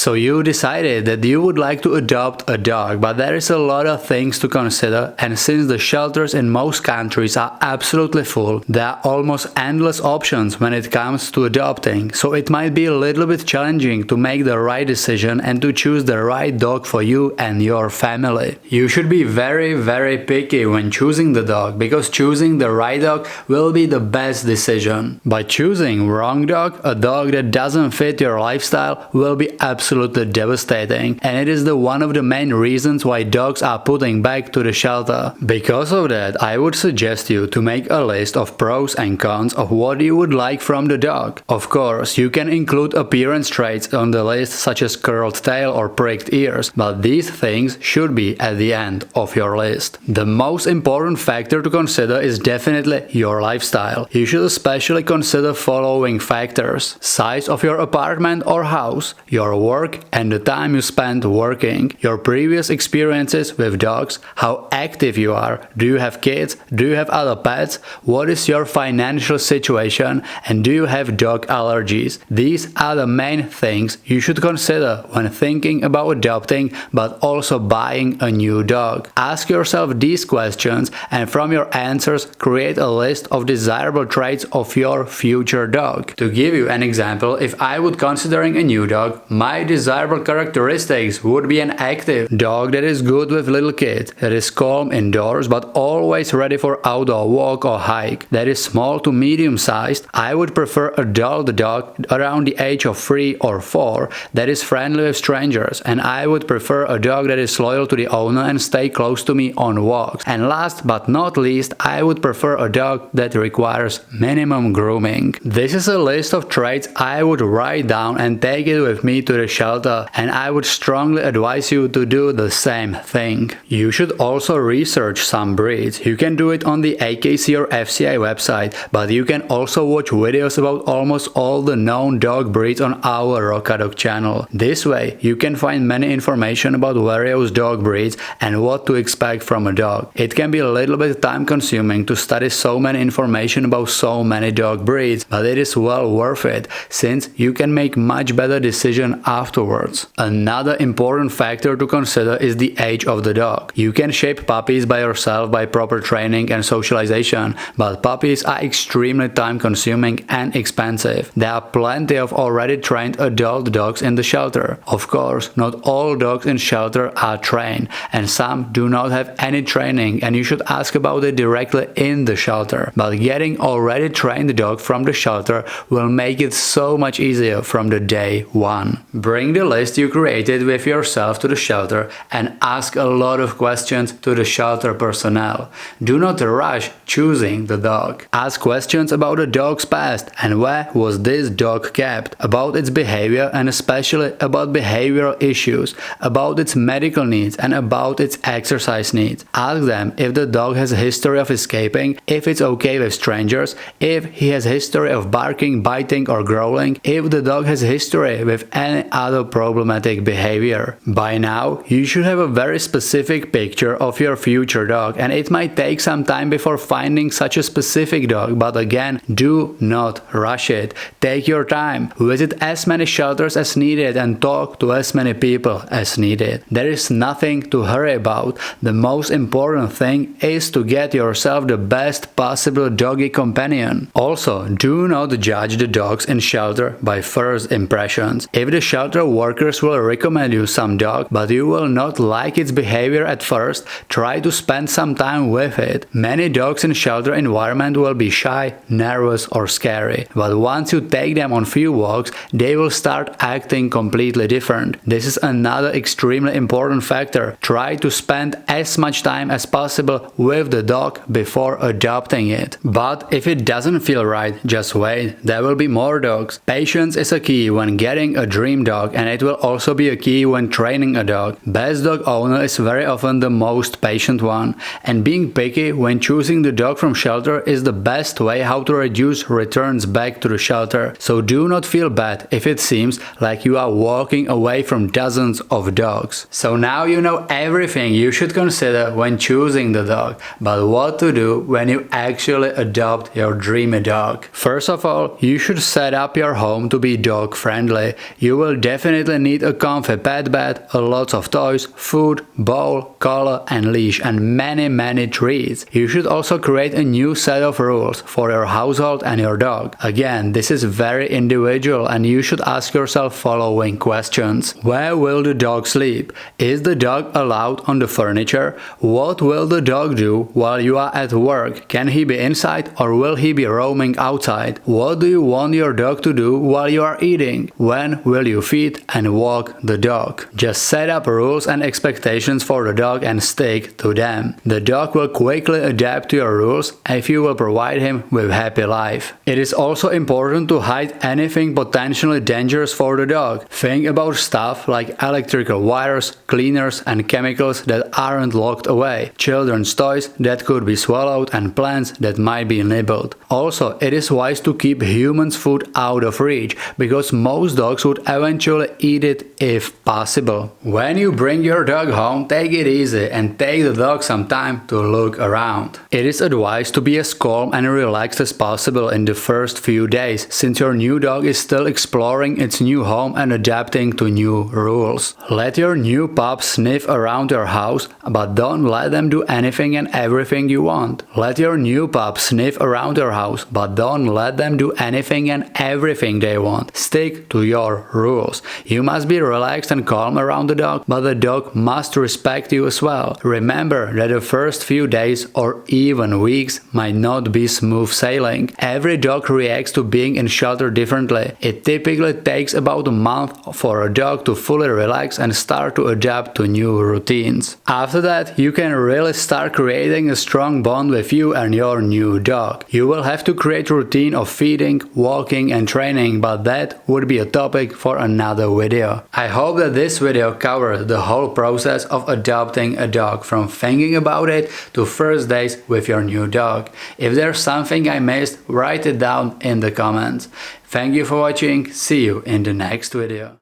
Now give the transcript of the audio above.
So you decided that you would like to adopt a dog, but there is a lot of things to consider, and since the shelters in most countries are absolutely full, there are almost endless options when it comes to adopting, so it might be a little bit challenging to make the right decision and to choose the right dog for you and your family. You should be very picky when choosing the dog, because choosing the right dog will be the best decision. By choosing wrong dog, a dog that doesn't fit your lifestyle will be absolutely devastating, and it is one of the main reasons why dogs are putting back to the shelter. Because of that, I would suggest you to make a list of pros and cons of what you would like from the dog. Of course, you can include appearance traits on the list such as curled tail or pricked ears, but these things should be at the end of your list. The most important factor to consider is definitely your lifestyle. You should especially consider following factors: size of your apartment or house, your work and the time you spend working, your previous experiences with dogs, how active you are, do you have kids, do you have other pets, what is your financial situation, and do you have dog allergies. These are the main things you should consider when thinking about adopting but also buying a new dog. Ask yourself these questions, and from your answers create a list of desirable traits of your future dog. To give you an example, if I would considering a new dog, my desirable characteristics would be an active dog that is good with little kids, that is calm indoors but always ready for outdoor walk or hike, that is small to medium sized. I would prefer a adult dog around the age of 3 or 4 that is friendly with strangers, and I would prefer a dog that is loyal to the owner and stay close to me on walks. And last but not least, I would prefer a dog that requires minimum grooming. This is a list of traits I would write down and take it with me to the shelter, and I would strongly advise you to do the same thing. You should also research some breeds. You can do it on the AKC or FCA website, but you can also watch videos about almost all the known dog breeds on our Rocadog channel. This way, you can find many information about various dog breeds and what to expect from a dog. It can be a little bit time consuming to study so many information about so many dog breeds, but it is well worth it, since you can make much better decision afterwards. Another important factor to consider is the age of the dog. You can shape puppies by yourself by proper training and socialization, but puppies are extremely time consuming and expensive. There are plenty of already trained adult dogs in the shelter. Of course, not all dogs in shelter are trained, and some do not have any training, and you should ask about it directly in the shelter. But getting already trained dog from the shelter will make it so much easier from the day one. Bring the list you created with yourself to the shelter and ask a lot of questions to the shelter personnel. Do not rush choosing the dog. Ask questions about the dog's past and where was this dog kept, about its behavior and especially about behavioral issues, about its medical needs and about its exercise needs. Ask them if the dog has a history of escaping, if it's okay with strangers, if he has a history of barking, biting or growling, if the dog has a history with any other problematic behavior. By now, you should have a very specific picture of your future dog, and it might take some time before finding such a specific dog, but again, do not rush it. Take your time, visit as many shelters as needed and talk to as many people as needed. There is nothing to hurry about. The most important thing is to get yourself the best possible doggy companion. Also, do not judge the dogs in shelter by first impressions. If the shelter workers will recommend you some dog, but you will not like its behavior at first, try to spend some time with it. Many dogs in shelter environment will be shy, nervous or scary, but once you take them on few walks, they will start acting completely different. This is another extremely important factor. Try to spend as much time as possible with the dog before adopting it. But if it doesn't feel right, just wait. There will be more dogs. Patience is a key when getting a dream dog, and it will also be a key when training a dog. Best dog owner is very often the most patient one, and being picky when choosing the dog from shelter is the best way how to reduce returns back to the shelter. So do not feel bad if it seems like you are walking away from dozens of dogs. So now you know everything you should consider when choosing the dog, but what to do when you actually adopt your dreamy dog. First of all, you should set up your home to be dog friendly. You will definitely definitely need a comfy pet bed, lots of toys, food, bowl, collar and leash, and many treats. You should also create a new set of rules for your household and your dog. Again, this is very individual and you should ask yourself following questions. Where will the dog sleep? Is the dog allowed on the furniture? What will the dog do while you are at work? Can he be inside or will he be roaming outside? What do you want your dog to do while you are eating? When will you feed and walk the dog? Just set up rules and expectations for the dog and stick to them. The dog will quickly adapt to your rules if you will provide him with happy life. It is also important to hide anything potentially dangerous for the dog. Think about stuff like electrical wires, cleaners and chemicals that aren't locked away, children's toys that could be swallowed and plants that might be nibbled. Also, it is wise to keep humans' food out of reach because most dogs would eventually eat it if possible. When you bring your dog home, take it easy and take the dog some time to look around. It is advised to be as calm and relaxed as possible in the first few days, since your new dog is still exploring its new home and adapting to new rules. Let your new pup sniff around your house, but don't let them do anything and everything you want. Let your new pup sniff around your house, but don't let them do anything and everything they want. Stick to your rules. You must be relaxed and calm around the dog, but the dog must respect you as well. Remember that the first few days or even weeks might not be smooth sailing. Every dog reacts to being in shelter differently. It typically takes about a month for a dog to fully relax and start to adapt to new routines. After that, you can really start creating a strong bond with you and your new dog. You will have to create a routine of feeding, walking and training, but that would be a topic for another video. I hope that this video covered the whole process of adopting a dog, from thinking about it to first days with your new dog. If there's something I missed, write it down in the comments. Thank you for watching, see you in the next video.